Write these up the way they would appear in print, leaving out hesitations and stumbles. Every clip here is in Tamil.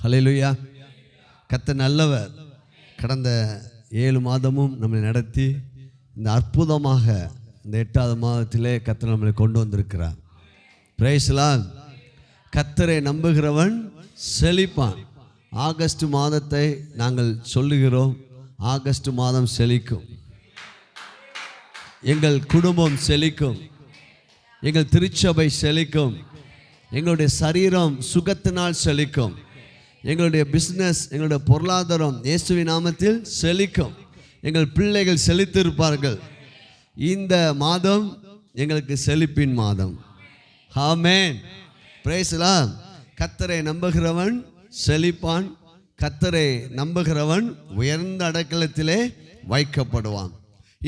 ஹல்லேலூயா. கர்த்தர் நல்லவர். கடந்த 7 மாதமும் நம்மை நடத்தி இந்த அற்புதமாக இந்த 8வது மாதத்திலே கர்த்தர் நம்மளை கொண்டு வந்திருக்கிறார். Price the lord. கர்த்தரை நம்புகிறவன் செழிப்பான். ஆகஸ்ட் மாதத்தை நாங்கள் சொல்லுகிறோம், ஆகஸ்ட் மாதம் செழிக்கும், எங்கள் குடும்பம் செழிக்கும், எங்கள் திருச்சபை செழிக்கும், எங்களுடைய சரீரம் சுகத்தினால் செழிக்கும், எங்களுடைய பிஸ்னஸ், எங்களுடைய பொருளாதாரம் இயேசுவின் நாமத்தில் செழிக்கும், எங்கள் பிள்ளைகள் செழித்திருப்பார்கள். இந்த மாதம் எங்களுக்கு செழிப்பின் மாதம். ஆமென். Praise the lord. கர்த்தரை நம்புகிறவன் செழிப்பான், கர்த்தரை நம்புகிறவன் உயர்ந்த அடைக்கலத்திலே வைக்கப்படுவான்.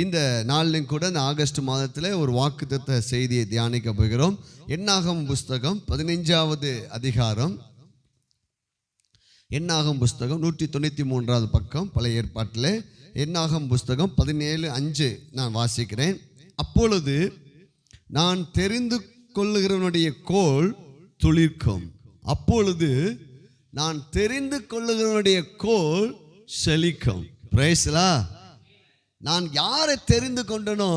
இந்த நாளிலும் கூட இந்த ஆகஸ்ட் மாதத்தில் ஒரு வாக்குத்தத்த செய்தியை தியானிக்க போகிறோம். என்னாகமம் புஸ்தகம் 15வது அதிகாரம், என்னாகமம் புஸ்தகம் 193வது பக்கம் பழைய ஏற்பாட்டில். என்னாகமம் புஸ்தகம் 17:5 நான் வாசிக்கிறேன். அப்பொழுது நான் தெரிந்து கொள்ளுகிறவனுடைய கோல் துளிர்க்கும். அப்பொழுது நான் தெரிந்து கொள்ளுகிறவனுடைய கோல் செழிக்கும். Price the Lord. நான் யாரை தெரிந்து கொண்டனோ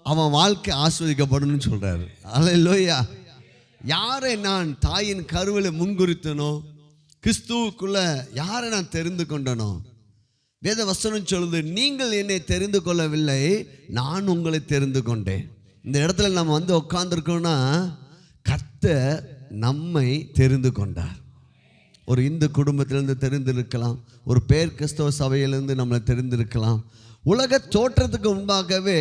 அவன் வாழ்க்கை ஆஸ்வதிக்கப்படும் சொல்றாரு. அல்லேலூயா. யாரை நான் தாயின் கருவில முன்குறித்தனோ, கிறிஸ்துவுக்குள்ள யாரை நான் தெரிந்து கொண்டனோ, வேத வசனம் சொல்லுது, நீங்கள் என்னை தெரிந்து கொள்ளவில்லை, நான் உங்களை தெரிந்து கொண்டேன். இந்த இடத்துல நம்ம வந்து உட்கார்ந்துருக்கோம்னா கர்த்தர் நம்மை தெரிந்து கொண்டார். ஒரு இந்து குடும்பத்திலிருந்து தெரிந்திருக்கலாம், ஒரு பேர் கிறிஸ்தவ சபையிலிருந்து நம்மளை தெரிந்திருக்கலாம். உலக தோற்றத்துக்கு முன்பாகவே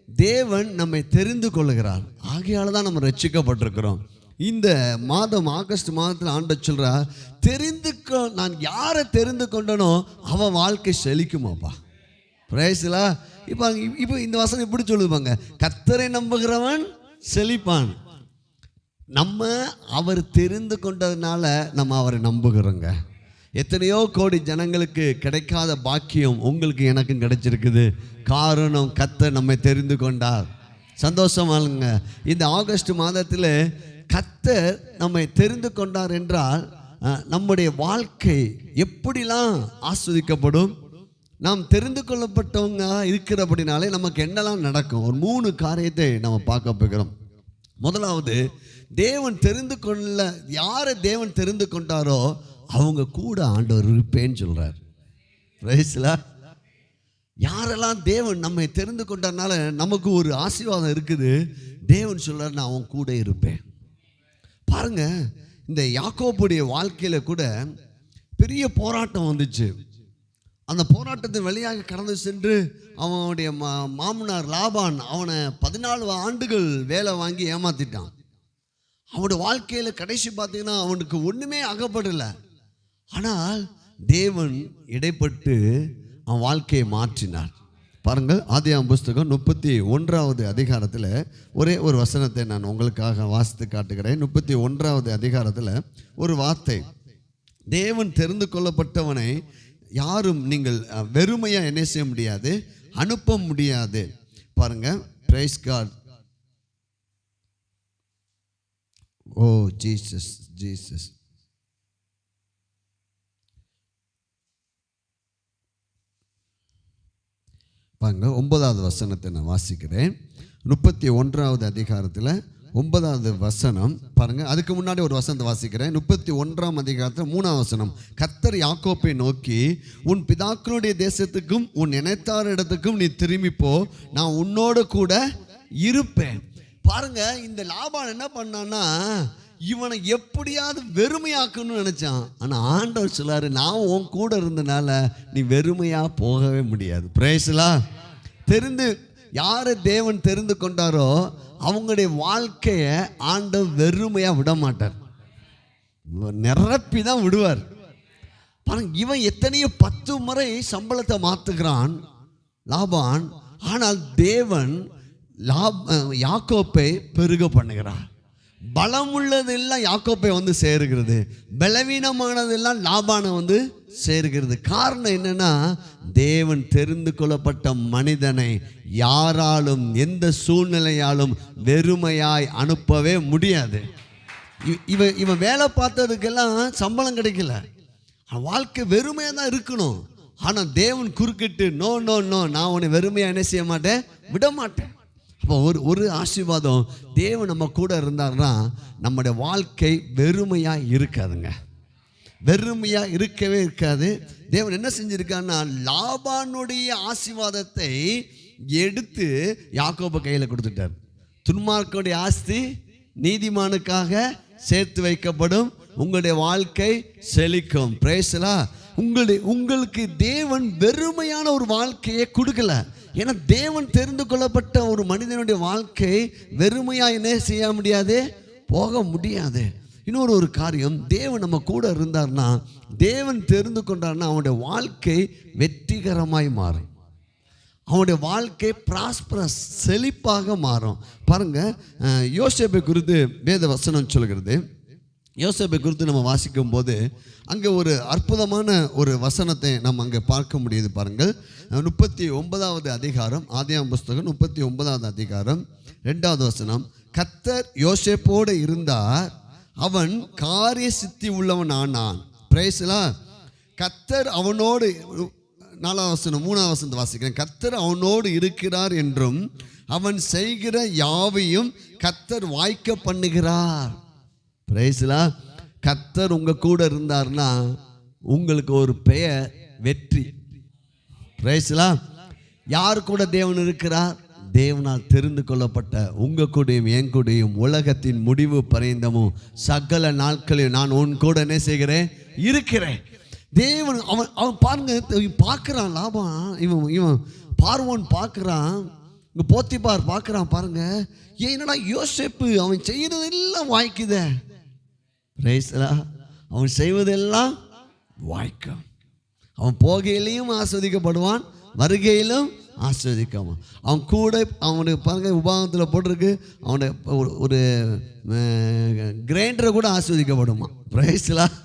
தேவன் நம்மை தெரிந்து கொள்ளுகிறார். ஆகையால் தான் நம்ம ரட்சிக்கப்பட்டிருக்கிறோம். இந்த மாதம் ஆகஸ்ட் மாதத்தில் ஆண்டவர் சொல்றார், நான் யாரை தெரிந்து கொண்டனோ அவன் வாழ்க்கை செழிக்குமாப்பா. Price the Lord. இப்போ இந்த வசனம் இப்படி சொல்லுவாங்க, கர்த்தரை நம்புகிறவன் செழிப்பான். நம்ம அவர் தெரிந்து கொண்டதுனால நம்ம அவரை நம்புகிறோங்க. எத்தனையோ கோடி ஜனங்களுக்கு கிடைக்காத பாக்கியம் உங்களுக்கு எனக்கும் கிடைச்சிருக்குது. காரணம் கர்த்தர் நம்மை தெரிந்து கொண்டார். சந்தோஷமாங்க. இந்த ஆகஸ்ட் மாதத்தில் கர்த்தர் நம்மை தெரிந்து கொண்டார் என்றால் நம்முடைய வாழ்க்கை எப்படிலாம் ஆஸ்வதிக்கப்படும். நாம் தெரிந்து கொள்ளப்பட்டவங்க இருக்கிறபடினாலே நமக்கு என்னெல்லாம் நடக்கும். ஒரு 3 காரியத்தை நம்ம பார்க்க போகிறோம். முதலாவது, தேவன் தெரிந்து கொள்ள, யாரை தேவன் தெரிந்து கொண்டாரோ அவங்க கூட ஆண்டவர் இருப்பேன்னு சொல்றார். Price the Lord. யாரெல்லாம் தேவன் நம்மை தெரிந்து கொண்டனால நமக்கு ஒரு ஆசீர்வாதம் இருக்குது. தேவன் சொல்றார், நான் அவன் கூட இருப்பேன். பாருங்க, இந்த யாக்கோபுடைய வாழ்க்கையில கூட பெரிய போராட்டம் வந்துச்சு. அந்த போராட்டத்தின் வழியாக கடந்து சென்று அவனுடைய மாமனார் லாபான் அவனை 14 ஆண்டுகள் வேலை வாங்கி ஏமாத்திட்டான். அவனுடைய வாழ்க்கையில் கடைசி பார்த்தீங்கன்னா அவனுக்கு ஒன்றுமே அகப்படலை. ஆனால் தேவன் இடைப்பட்டு அவன் வாழ்க்கையை மாற்றினார். பாருங்கள், ஆதியாகமம் புஸ்தகம் 31வது அதிகாரத்தில் ஒரே ஒரு வசனத்தை நான் உங்களுக்காக வாசித்து காட்டுகிறேன். 31வது அதிகாரத்தில் ஒரு வார்த்தை, தேவன் தெரிந்து கொள்ளப்பட்டவனை யாரும் நீங்கள் வெறுமையாக என்ன செய்ய முடியாது, அனுப்ப முடியாது. பாருங்க, பிரைஸ் காட். ஓ ஜீசஸ், ஜீசஸ். பாருங்க, 9வது வசனத்தை நான் வாசிக்கிறேன். 31வது அதிகாரத்தில் 9வது வசனம் பாருங்க. அதுக்கு முன்னாடி ஒரு வசனத்தை வாசிக்கிறேன். 31ஆம் அதிகாரத்தில் 3வது வசனம். கர்த்தர் யாக்கோப்பை நோக்கி, உன் பிதாக்களுடைய தேசத்துக்கும் உன் இனத்தார் இடத்துக்கும் நீ திரும்பி போ, நான் உன்னோடு கூட இருப்பேன். பாருங்க, இந்த லாபான் என்ன பண்ணான்னா இவனை எப்படியாவது வெறுமையாக்கணும்னு நினைச்சான். ஆனால் ஆண்டவர் சொல்லாரு, நான் உன் கூட இருந்தனால நீ வெறுமையா போகவே முடியாது. Price the Lord. யாரை தேவன் தெரிந்து கொண்டாரோ அவங்களுடைய வாழ்க்கையை ஆண்டவர் வெறுமையா விட மாட்டார், நிரப்பி தான் விடுவார். பாருங்க, இவன் எத்தனையோ 10 முறை சம்பளத்தை மாத்துகிறான் லாபான். ஆனால் தேவன் யாக்கோப்பை பெருக பண்ணுகிறார். பலம் உள்ளதெல்லாம் யாக்கோப்பை வந்து சேருகிறது, பலவீனமானதெல்லாம் லாபானை வந்து சேருகிறது. காரணம் என்னன்னா, தேவன் தெரிந்து கொள்ளப்பட்ட மனிதனை யாராலும் எந்த சூழ்நிலையாலும் வெறுமையாய் அனுப்பவே முடியாது. இவன் வேலை பார்த்ததுக்கெல்லாம் சம்பளம் கிடைக்கல. வாழ்க்கை வெறுமையாக தான் இருக்கணும். ஆனால் தேவன் குறுக்கிட்டு நோ நோ நோ, நான் உன்னை வெறுமையாக என்ன செய்ய மாட்டேன், விட மாட்டேன். அப்போ ஒரு ஆசீர்வாதம், தேவன் நம்ம கூட இருந்தார்னா நம்முடைய வாழ்க்கை வெறுமையாக இருக்காதுங்க. வெறுமையாக இருக்கவே இருக்காது. தேவன் என்ன செஞ்சிருக்காருன்னா, லாபானுடைய ஆசீர்வாதத்தை எடுத்து யாக்கோபு கையில் கொடுத்துட்டார். துன்மார்க்கனுடைய ஆஸ்தி நீதிமானுக்காக சேர்த்து வைக்கப்படும், உங்களுடைய வாழ்க்கை செழிக்கும். Price the Lord. உங்களுக்கு தேவன் வெறுமையான ஒரு வாழ்க்கையை கொடுக்கல. ஏன்னா தேவன் தெரிந்து கொள்ளப்பட்ட ஒரு மனிதனுடைய வாழ்க்கை வெறுமையாக என்ன செய்ய முடியாது, போக முடியாது. இன்னொரு காரியம், தேவன் நம்ம கூட இருந்தார்னா, தேவன் தெரிந்து கொண்டார்னா அவனுடைய வாழ்க்கை வெற்றிகரமாய் மாறும். அவனுடைய வாழ்க்கை பிராஸ்பரஸ், செழிப்பாக மாறும். பாருங்க, யோசேப்பை குறித்து வேத வசனம் சொல்கிறது. யோசேப்பை குறித்து நம்ம வாசிக்கும் போது அங்கே ஒரு அற்புதமான ஒரு வசனத்தை நம்ம அங்கே பார்க்க முடியுது. பாருங்கள், 39வது அதிகாரம், ஆதியாகமம் புஸ்தகம் 39வது அதிகாரம் 2வது வசனம். கர்த்தர் யோசேப்போடு இருந்தார், அவன் காரிய சித்தி உள்ளவன் ஆனான். Price the Lord. கர்த்தர் அவனோடு, 4வது வசனம் 3வது வசனத்தை வாசிக்கிறேன். கர்த்தர் அவனோடு இருக்கிறார் என்றும் அவன் செய்கிற யாவையும் கர்த்தர் வாய்க்க பண்ணுகிறார். Price the Lord. கர்த்தர் உங்க கூட இருந்தார்னா உங்களுக்கு ஒரு பெயர் வெற்றி. Price the Lord. யார் கூட தேவன் இருக்கிறார்? தேவனால் தெரிந்து கொள்ளப்பட்ட உங்க கூடயும் என் கூடயும் உலகத்தின் முடிவு பரியந்தமும் சகல நாட்களையும் நான் உன் கூட என்ன செய்கிறேன், இருக்கிறேன். தேவன் அவன் பாருங்க, பார்க்குறான் லாபான், இவன் பார்வோன் பார்க்குறான், இங்கே போத்திபார் பார்க்குறான். பாருங்க, என்னடா யோசேப்பு அவன் செய்யறதெல்லாம் வாய்க்குதே. Price the Lord. அவன் செய்வதெல்லாம் வாய்க்கும். அவன் போகையிலையும் ஆஸ்வதிக்கப்படுவான், வருகையிலும் ஆஸ்வதிக்காமல். அவன் கூட அவனுக்கு பாருங்க, உபாகத்தில் போட்டிருக்கு, அவனை ஒரு கிரைண்டரை கூட ஆஸ்வதிக்கப்படுமா. Price the Lord.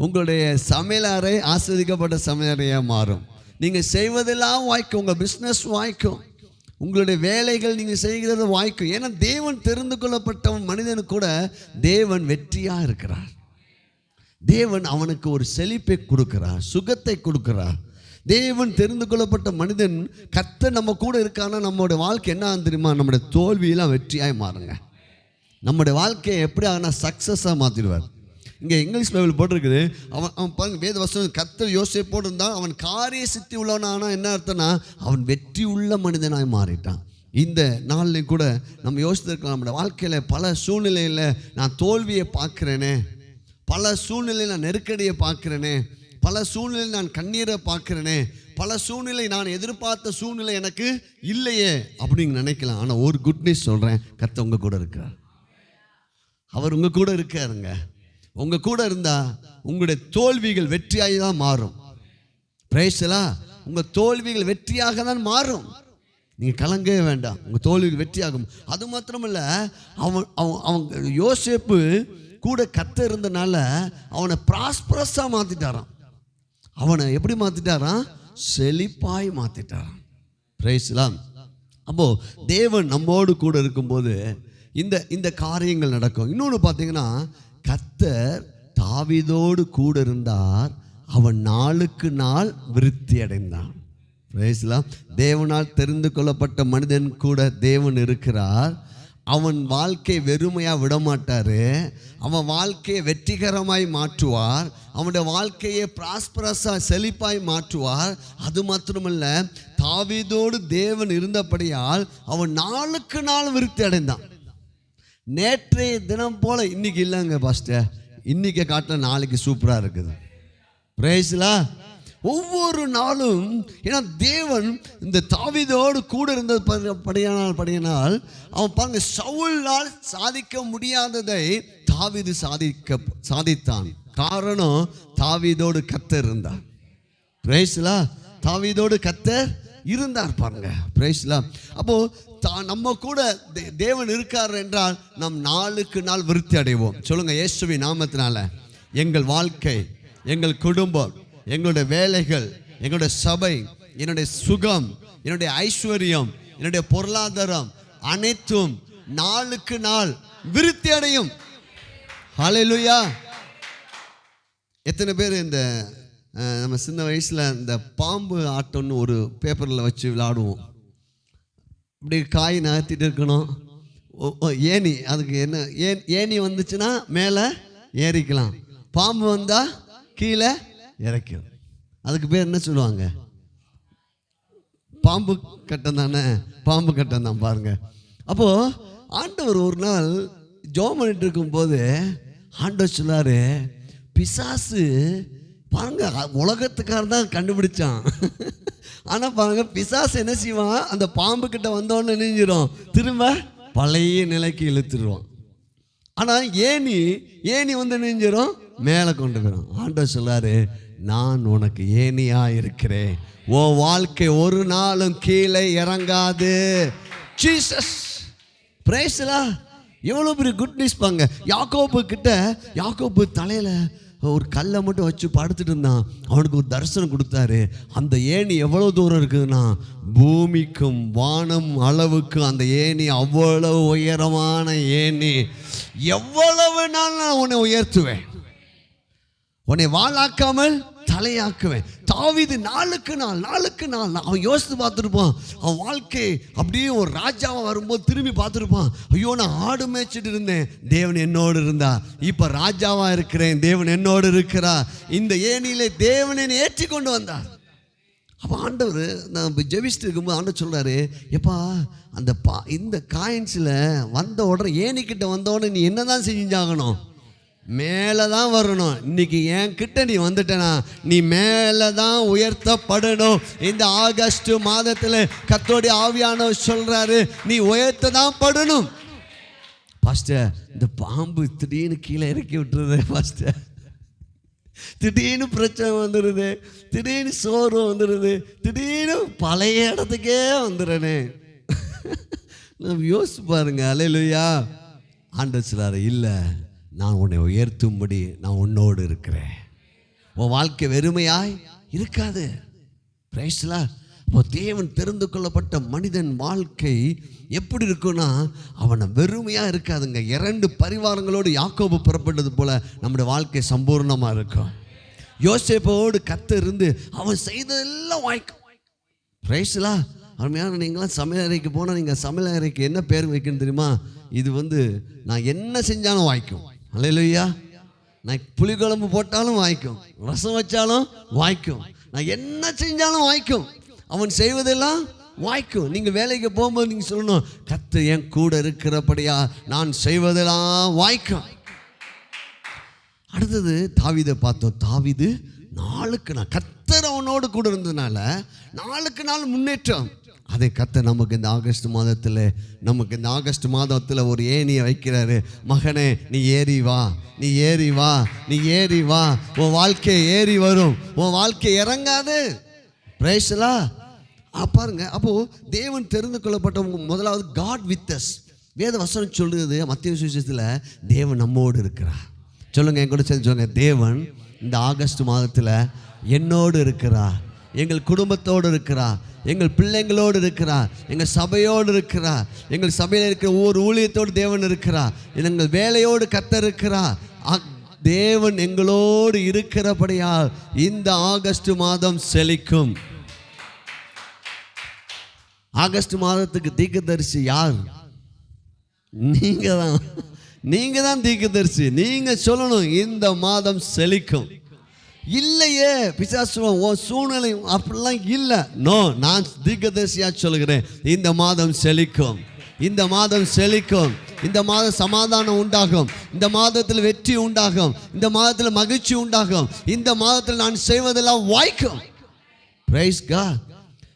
உங்களுடைய சமையலறை ஆஸ்வதிக்கப்பட்ட சமையலறையாக மாறும். நீங்கள் செய்வதெல்லாம் வாய்க்கும். உங்கள் பிஸ்னஸ் வாய்க்கும், உங்களுடைய வேலைகள் நீங்கள் செய்கிறது வாய்க்கும். ஏன்னா தேவன் தெரிந்து கொள்ளப்பட்டவன் மனிதனுக்கு கூட தேவன் வெற்றியாக இருக்கிறார். தேவன் அவனுக்கு ஒரு செழிப்பை கொடுக்கிறார், சுகத்தை கொடுக்கிறார். தேவன் தெரிந்து கொள்ளப்பட்ட மனிதன், கர்த்தர் நம்ம கூட இருக்கானா நம்மளுடைய வாழ்க்கை என்ன தெரியுமா, நம்முடைய தோல்வியெல்லாம் வெற்றியாக மாறுங்க. நம்முடைய வாழ்க்கையை எப்படி ஆனால் சக்ஸஸாக மாற்றிடுவார். இங்கே இங்கிலீஷ் பைபிள் போட்டிருக்குது, அவன் பாருங்க, வேத வசனம், கர்த்தர் யோசேப்போடு இருந்தான், அவன் காரிய சித்தி உள்ளவனானா என்ன அர்த்தம்னா அவன் வெற்றி உள்ள மனிதனாய் மாறிட்டான். இந்த நாள்லையும் கூட நம்ம யோசித்திருக்கலாம், நம்மளோட வாழ்க்கையில் பல சூழ்நிலையில் நான் தோல்வியை பார்க்குறேனே, பல சூழ்நிலையில் நான் நெருக்கடியை பார்க்குறேனே, பல சூழ்நிலையில் நான் கண்ணீரை பார்க்குறேனே, பல சூழ்நிலை நான் எதிர்பார்த்த சூழ்நிலை எனக்கு இல்லையே அப்படின்னு நினைக்கலாம். ஆனால் ஒரு குட் நியூஸ் சொல்கிறேன், கர்த்தர் உங்கள் கூட இருக்கார். அவர் உங்கள் கூட இருக்காருங்க. உங்கள் கூட இருந்தால் உங்களுடைய தோல்விகள் வெற்றியாக தான் மாறும். Price the Lord. உங்கள் தோல்விகள் வெற்றியாக தான் மாறும். நீங்கள் கலங்கவே வேண்டாம், உங்கள் தோல்விகள் வெற்றியாகும். அது மாத்திரமில்லை, அவன் யோசேப்பு கூட கர்த்தர் இருந்தனால அவனை ப்ராஸ்பரஸாக மாற்றிட்டாரான். அவனை எப்படி மாற்றிட்டாரான்? செழிப்பாய் மாற்றிட்டாரான். Price the Lord. அப்போது தேவன் நம்மோடு கூட இருக்கும்போது இந்த காரியங்கள் நடக்கும். இன்னொன்று பார்த்தீங்கன்னா, கர்த்தர் தாவீதோடு கூட இருந்தார், அவன் நாளுக்கு நாள் விருத்தி அடைந்தான். Price the Lord. தேவனால் தெரிந்து கொள்ளப்பட்ட மனிதன் கூட தேவன் இருக்கிறார். அவன் வாழ்க்கை வெறுமையாக விடமாட்டார், அவன் வாழ்க்கையை வெற்றிகரமாய் மாற்றுவார், அவனுடைய வாழ்க்கையை பிராஸ்பரஸாக செழிப்பாய் மாற்றுவார். அது மாத்திரமல்ல, தாவீதோடு தேவன் இருந்தபடியால் அவன் நாளுக்கு நாள் விருத்தி அடைந்தான். நேற்றைய தினம் போல இன்னைக்கு இல்லைங்க பாஸ்டர், இன்னைக்கு காட்டில் நாளைக்கு சூப்பராக இருக்குது. Price the Lord. ஒவ்வொரு நாளும், ஏன்னா தேவன் இந்த தாவீதோடு கூட இருந்தது படியினால் அவன் பாருங்க, சவுலால் சாதிக்க முடியாததை தாவீது சாதித்தான். காரணம், தாவீதோடு கர்த்தர் இருந்தார். Price the Lord. தாவீதோடு கர்த்தர் இருந்தார் பாருங்க. Price the Lord. அப்போ நம்ம கூட தேவன் இருக்கார் என்றால் நாம் நாளுக்கு நாள் விருத்தி அடைவோம். சொல்லுங்க, இயேசுவின் நாமத்தினால எங்கள் வாழ்க்கை, எங்கள் குடும்பம், எங்களுடைய வேலைகள், எங்களுடைய சபை, என்னுடைய சுகம், என்னுடைய ஐஸ்வர்யம், என்னுடைய பொருளாதாரம் அனைத்தும் நாளுக்கு நாள் விருத்தி அடையும். ஹல்லேலூயா. எத்தனை பேர் இந்த நம்ம சின்ன வயசில் இந்த பாம்பு ஆட்டம்னு ஒரு பேப்பரில் வச்சு விளையாடுவோம். இப்படி காய் நகர்த்திட்டு இருக்கணும். ஏணி, அதுக்கு என்ன ஏணி வந்துச்சுன்னா மேலே ஏறிக்கலாம், பாம்பு வந்தால் கீழே இறக்கும். அதுக்கு பேர் என்ன சொல்லுவாங்க? பாம்பு கட்டம் தானே, பாம்பு கட்டம் தான். பாருங்க, அப்போது ஆண்டவர் ஒரு நாள் ஜெபம் பண்ணிட்டு இருக்கும்போது ஆண்டவர் சொல்லாரு, பிசாசு பாருங்க உலகத்துக்காரன் தான் கண்டுபிடிச்சான். ஆனால் பாருங்க பிசாசு என்ன செய்வான், அந்த பாம்பு கிட்ட வந்தோன்னு நினைஞ்சிடும், திரும்ப பழைய நிலைக்கு இழுத்துருவான். ஆனால் ஏணி வந்து நினைஞ்சிடும், மேலே கொண்டு போயிடும். ஆண்டவர் சொல்லாரு, நான் உனக்கு ஏணியா இருக்கிறேன், உன் வாழ்க்கை ஒரு நாளும் கீழே இறங்காது. ஜீசஸ் பிரைஸ்லா, எவ்வளோ பெரிய குட் நியூஸ் பாங்க. யாக்கோபு தலையில் ஒரு கல்லை மட்டும் வச்சு படுத்துட்டு இருந்தான். அவனுக்கு ஒரு தரிசனம் கொடுத்தாரு. அந்த ஏணி எவ்வளோ தூரம் இருக்குதுன்னா, பூமிக்கும் வானம் அளவுக்கு அந்த ஏணி அவ்வளவு உயரமான ஏணி. எவ்வளவு நாள் நான் உன்னை உயர்த்துவேன், உன்னை வாளாக்காமல் தலையாக்குவேன். தாவீது நாளுக்கு நாள் அவன் யோசித்து பார்த்துருப்பான். அவன் வாழ்க்கை அப்படியே ஒரு ராஜாவாக வரும்போது திரும்பி பார்த்துருப்பான். ஐயோ, நான் ஆடு மேய்ச்சிட்டு இருந்தேன், தேவன் என்னோடு இருந்தா. இப்போ ராஜாவாக இருக்கிறேன், தேவன் என்னோடு இருக்கிறா. இந்த ஏணியிலே தேவன் என்னை ஏற்றி கொண்டு வந்தார். அப்போ ஆண்டவர், நான் ஜெபிச்சுட்டு இருக்கும்போது ஆண்டவர் சொல்கிறாரு, எப்பா அந்த இந்த காயின்ஸில் வந்த உடனே, ஏணிக்கிட்ட வந்த உடனே நீ என்ன தான் செஞ்சாகணும், மேலே தான் வரணும். இன்னைக்கு என் கிட்ட நீ வந்துட்டனா, நீ மேலே தான் உயர்த்தப்படணும். இந்த ஆகஸ்ட் மாதத்தில் கர்த்தருடைய ஆவியானவர் சொல்றாரு, நீ உயர்த்த தான் படணும். பாஸ்டர், இந்த பாம்பு திடீர்னு கீழே இறக்கி விட்டுருது பாஸ்டர், திடீர்னு பிரச்சனை வந்துடுது, திடீர்னு சோறு வந்துடுது, திடீர்னு பழைய இடத்துக்கே வந்துடுறேனே. நம்ம யோசிச்சு பாருங்க. அல்லேலூயா. ஆண்டவர் சொல்றாரு, இல்லை, நான் உன்னை உயர்த்தும்படி நான் உன்னோடு இருக்கிறேன். உன் வாழ்க்கை வெறுமையாய் இருக்காது. பிரைஸ்லா. இப்போ தேவன் தெரிந்து கொள்ளப்பட்ட மனிதன் வாழ்க்கை எப்படி இருக்குன்னா, அவனை வெறுமையாக இருக்காதுங்க. 2 பரிவாரங்களோடு யாக்கோபு புறப்பட்டது போல நம்முடைய வாழ்க்கை சம்பூர்ணமாக இருக்கும். யோசேப்போடு கர்த்தர் இருந்து அவன் செய்ததெல்லாம் வாய்க்கும். பிரைஸ்லா. அருமையான, நீங்களாம் சமையல் அறைக்கு போனால், நீங்கள் சமையல் அறைக்கு என்ன பேர் வைக்கணும் தெரியுமா? இது நான் என்ன செஞ்சாலும் வாய்க்கும். அல்லேலூயா. நான் புளிக்குழம்பு போட்டாலும் வாய்க்கும், ரசம் வச்சாலும் வாய்க்கும், நான் என்ன செஞ்சாலும் வாய்க்கும். அவன் செய்வதெல்லாம் வாய்க்கும். நீங்கள் வேலைக்கு போகும்போது நீங்கள் சொல்லணும், கர்த்தர் என் கூட இருக்கிறபடியா நான் செய்வதெல்லாம் வாய்க்கும். அடுத்தது தாவீதை பார்த்தோம். தாவீது நாளுக்கு நாள் கர்த்தர் அவனோடு கூட இருந்ததுனால நாளுக்கு நாள் முன்னேற்றம். அதை கர்த்தர் நமக்கு இந்த ஆகஸ்ட் மாதத்தில் ஒரு ஏணியை வைக்கிறாரு. மகனே, நீ ஏறி வா, உன் வாழ்க்கை ஏறி வரும், உன் வாழ்க்கை இறங்காது. பிரைஸ்லா. பாருங்க, அப்போது தேவன் தெரிந்து கொள்ளப்பட்டவங்க முதலாவது காட் வித் அஸ். வேத வசனம் சொல்லுது மத்தேயு சுவிசேஷத்தில், தேவன் நம்மோடு இருக்கிறார். சொல்லுங்க, என் கூட சேர்ந்து சொல்லுங்க, தேவன் இந்த ஆகஸ்ட் மாதத்தில் என்னோடு இருக்கிறார், எங்கள் குடும்பத்தோடு இருக்கிறார், எங்கள் பிள்ளைங்களோடு இருக்கிறார், எங்கள் சபையோடு இருக்கிறார், எங்கள் சபையில் இருக்கிற ஒவ்வொரு ஊழியத்தோடு தேவன் இருக்கிறார், எங்கள் வேலையோடு கர்த்தர் இருக்கிறார். தேவன் எங்களோடு இருக்கிறபடியால் இந்த ஆகஸ்ட் மாதம் செழிக்கும். ஆகஸ்ட் மாதத்துக்கு தீர்க்கதரிசி யார்? நீங்க தான் தீர்க்கதரிசி. நீங்க சொல்லணும், இந்த மாதம் செழிக்கும். இல்லையே பிசாசுவன் ஓ சூழ்நிலை அப்படிலாம் இல்லை. நோ, நான் தீர்க்கதரிசியாக சொல்கிறேன், இந்த மாதம் செழிக்கும், இந்த மாதம் செழிக்கும், இந்த மாதம் சமாதானம் உண்டாகும், இந்த மாதத்தில் வெற்றி உண்டாகும், இந்த மாதத்தில் மகிழ்ச்சி உண்டாகும், இந்த மாதத்தில் நான் செய்வதெல்லாம் வாய்க்கும். Praise God.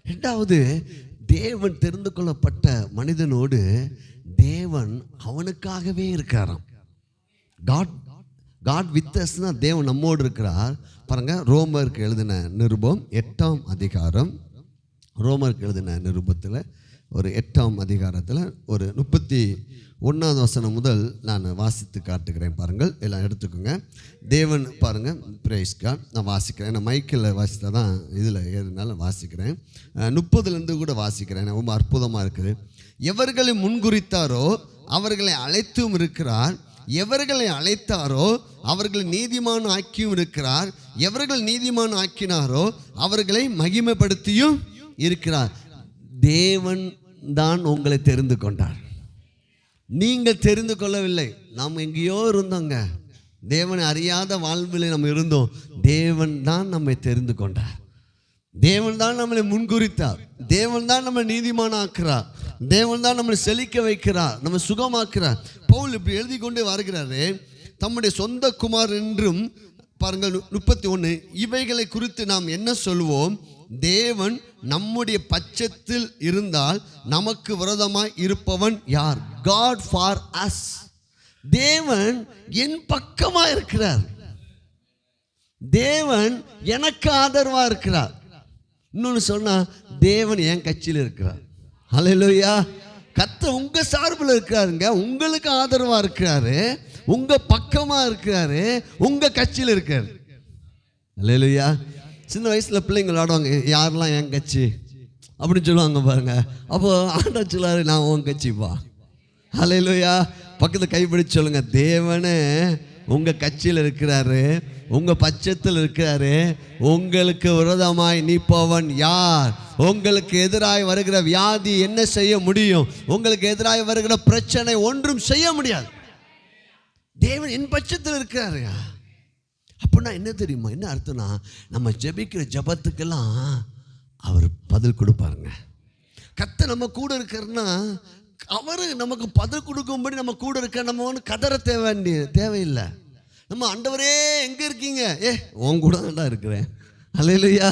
இரண்டாவது, தேவன் தெரிந்து கொள்ளப்பட்ட மனிதனோடு தேவன் அவனுக்காகவே இருக்காராம். காட் வித் அஸ்னா தேவன் நம்மோடு இருக்கிறார். பாருங்க, ரோமருக்கு எழுதின நிருபம் 8ஆம் அதிகாரம், ரோமருக்கு எழுதின நிருபத்தில் ஒரு 8ஆம் அதிகாரத்தில் ஒரு 31வது வசனம் முதல் நான் வாசித்து காட்டுகிறேன். பாருங்கள், எல்லாம் எடுத்துக்கோங்க. தேவன் பாருங்கள், பிரைஸ் காட். நான் வாசிக்கிறேன், நான் மைக்கில் வாசித்தா தான் இதில் ஏறினாலும் வாசிக்கிறேன். 30லேருந்து கூட வாசிக்கிறேன், ரொம்ப அற்புதமாக இருக்குது. எவர்களை முன்குறித்தாரோ அவர்களை அழைத்தும் இருக்கிறார், எவர்களை அழைத்தாரோ அவர்களை நீதிமான் ஆக்கியும் இருக்கிறார், எவர்கள் நீதிமான் ஆக்கினாரோ அவர்களை மகிமைப்படுத்தியும் இருக்கிறார். தேவன் தான் உங்களை தெரிந்து கொண்டார், நீங்கள் தெரிந்து கொள்ளவில்லை. நாம் எங்கேயோ இருந்தோங்க, தேவனை அறியாத வாழ்வில் நம்ம இருந்தோம். தேவன் தான் நம்மை தெரிந்து கொண்டார், தேவன் தான் நம்மளை முன்குறித்தார், தேவன் தான் நம்மளை நீதிமானாக்குறார், தேவன் தான் நம்மளை செழிக்க வைக்கிறார், நம்ம சுகமாக்குறார். பவுல் இப்படி எழுதி கொண்டே வருகிறாரு, தம்முடைய சொந்த குமார் என்றும். பாருங்கள் 31, இவைகளை குறித்து நாம் என்ன சொல்வோம்? தேவன் நம்முடைய பட்சத்தில் இருந்தால் நமக்கு விரோதமாய் இருப்பவன் யார்? God for us. தேவன் என் பக்கமா இருக்கிறார், தேவன் எனக்கு ஆதரவா இருக்கிறார். இன்னொன்று சொன்னா, தேவன் என் கட்சியில் இருக்கிறார். ஹல்லேலூயா. கர்த்தர் உங்க சார்பில் இருக்கிறாருங்க, உங்களுக்கு ஆதரவா இருக்கிறாரு, உங்க பக்கமா இருக்கிறாரு, உங்க கட்சியில் இருக்காரு. ஹல்லேலூயா. சின்ன வயசுல பிள்ளைங்க விளையாடுவாங்க, யாரெல்லாம் என் கட்சி அப்படின்னு சொல்லுவாங்க பாருங்க. அப்போ ஆண்டவர் சொல்லுவாரு, நான் உன் கட்சிப்பா. ஹல்லேலூயா. பக்கத்தில் கைப்பிடிச்சு சொல்லுங்க, தேவனே உங்க கட்சியில் இருக்கிறாரு, உங்க பட்சத்தில் இருக்கிறாரு, உங்களுக்கு விரோதமாய் நிற்பவன் யார்? உங்களுக்கு எதிராய் வருகிற வியாதி என்ன செய்ய முடியும்? உங்களுக்கு எதிராய் வருகிற பிரச்சனை ஒன்றும் செய்ய முடியாது. தேவன் என் பட்சத்தில் இருக்கிறாரு. அப்படின்னா என்ன தெரியுமா? என்ன அர்த்தம்னா, நம்ம ஜெபிக்கிற ஜெபத்துக்கெல்லாம் அவர் பதில் கொடுப்பாருங்க. கர்த்தர் நம்ம கூட இருக்கிறன்னா அவரு நமக்கு பதில் கொடுக்கும்படி நம்ம கூட இருக்க. நம்ம ஒன்று கதற தேவையில்லை. நம்ம ஆண்டவரே எங்க இருக்கீங்க? உன் கூட தான் இருக்கிறேன். ஹல்லேலூயா.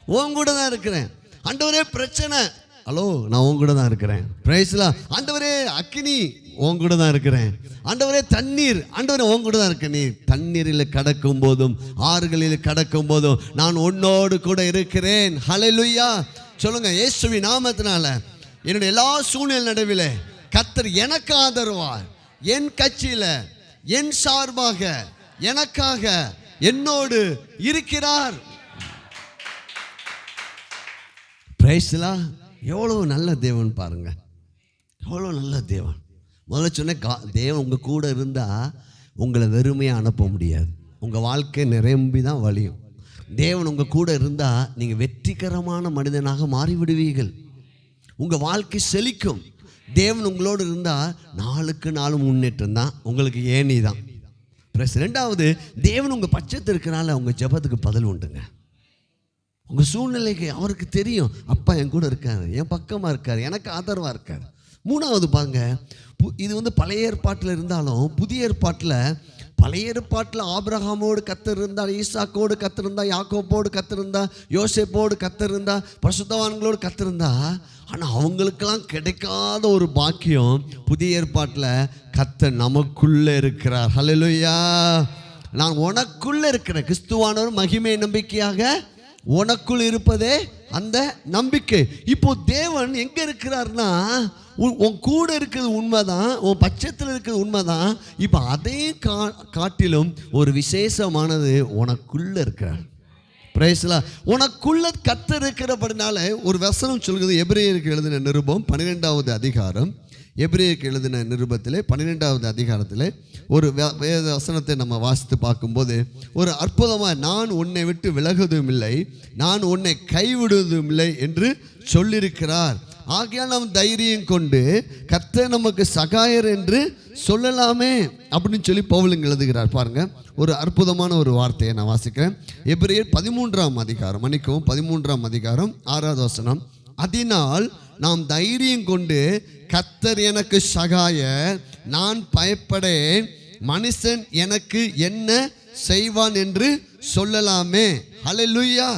உன் கூட தான் இருக்கிறேன். ஆண்டவரே பிரச்சனை, ஹலோ நான் உன் கூட தான் இருக்கிறேன். பிரைஸ்லா. ஆண்டவரே அக்கினி, உன் கூட தான் இருக்கிறேன். ஆண்டவரே தண்ணீர், ஆண்டவரே உன் கூட தான் இருக்க. நீ தண்ணீரில் கடக்கும் போதும் ஆறுகளில் கடக்கும் போதும் நான் உன்னோடு கூட இருக்கிறேன். ஹல்லேலூயா. சொல்லுங்க, இயேசுவின் நாமத்தினால என்னுடைய எல்லா சூழ்நிலை நடுவில் கர்த்தர் எனக்கு ஆதரவார், என் கட்சியில என் சார்பாக எனக்காக என்னோடு இருக்கிறார். பிரைஸ்லா. எவ்வளவு நல்ல தேவன் பாருங்க, எவ்வளவு நல்ல தேவன். முதல்ல சொன்ன தேவன் உங்க கூட இருந்தா உங்களை வெறுமையாக அனுப்ப முடியாது, உங்க வாழ்க்கை நிரம்பி தான் வழியும். தேவன் உங்க கூட இருந்தா நீங்க வெற்றிகரமான மனிதனாக மாறிவிடுவீர்கள், உங்க வாழ்க்கை செழிக்கும். தேவன் உங்களோடு இருந்தால் நாளுக்கு நாளும் முன்னேற்றம் தான், உங்களுக்கு ஏனி தான். ப்ளஸ் ரெண்டாவது, தேவன் உங்கள் பட்சத்தில் இருக்கிறனால உங்கள் ஜெபத்துக்கு பதில் உண்டுங்க. உங்கள் சூழ்நிலைக்கு அவருக்கு தெரியும், அப்பா என் கூட இருக்காரு, என் பக்கமாக இருக்கார், எனக்கு ஆதரவாக இருக்கார். மூணாவது பாருங்க, இது பழைய ஏற்பாட்டில் இருந்தாலும் புதிய ஏற்பாட்டில், பழைய ஏற்பாட்டில் ஆபிரகாமோடு கர்த்தர் இருந்தார், ஈசாக்கோடு கர்த்தர் இருந்தார், யாக்கோப்போடு கர்த்தர் இருந்தார், யோசேப்போடு கர்த்தர் இருந்தார், பரிசுத்தவான்களோடு கர்த்தர் இருந்தார். ஆனால் அவங்களுக்கெல்லாம் கிடைக்காத ஒரு பாக்கியம் புதிய ஏற்பாட்டில் கர்த்தர் நமக்குள்ளே இருக்கிறார். ஹல்லேலூயா. நான் உனக்குள்ளே இருக்கிறேன். கிறிஸ்துவானவர் மகிமை நம்பிக்கையாக உனக்குள் இருப்பதே அந்த நம்பிக்கை. இப்போ தேவன் எங்கே இருக்கிறார்னா, உன் கூட இருக்கிறது உண்மைதான், உன் பட்சத்தில் இருக்கிறது உண்மைதான். இப்போ அதே காட்டிலும் ஒரு விசேஷமானது உனக்குள்ளே இருக்கிறார். பிரைஸ்லா. உனக்குள்ள கர்த்தர் இருக்கிறபடினால ஒரு வசனம் சொல்கிறது, எபிரேயருக்கு எழுதின நிருபம் 12வது அதிகாரம், எபிரேயருக்கு எழுதின நிருபத்திலே 12வது அதிகாரத்தில் ஒரு வேத வசனத்தை நம்ம வாசித்து பார்க்கும்போது ஒரு அற்புதமாக, நான் உன்னை விட்டு விலகுவதும் இல்லை, நான் உன்னை கைவிடுவதும் இல்லை என்று சொல்லியிருக்கிறார். ஆகையால் நாம் தைரியம் கொண்டு கர்த்தர் நமக்கு சகாயர் என்று சொல்லலாமே அப்படின்னு சொல்லி பவுல் எழுதுகிறார். பாருங்க, ஒரு அற்புதமான ஒரு வார்த்தையை நான் வாசிக்கிறேன். எபிரேயர் 13ஆம் அதிகாரம், மன்னிக்கவும் 13ஆம் அதிகாரம் 6வது வசனம். அதனால் நாம் தைரியம் கொண்டு கர்த்தர் எனக்கு சகாயர், நான் பயப்படேன், மனுஷன் எனக்கு என்ன செய்வான் என்று சொல்லலாமே. ஹல்லேலூயா.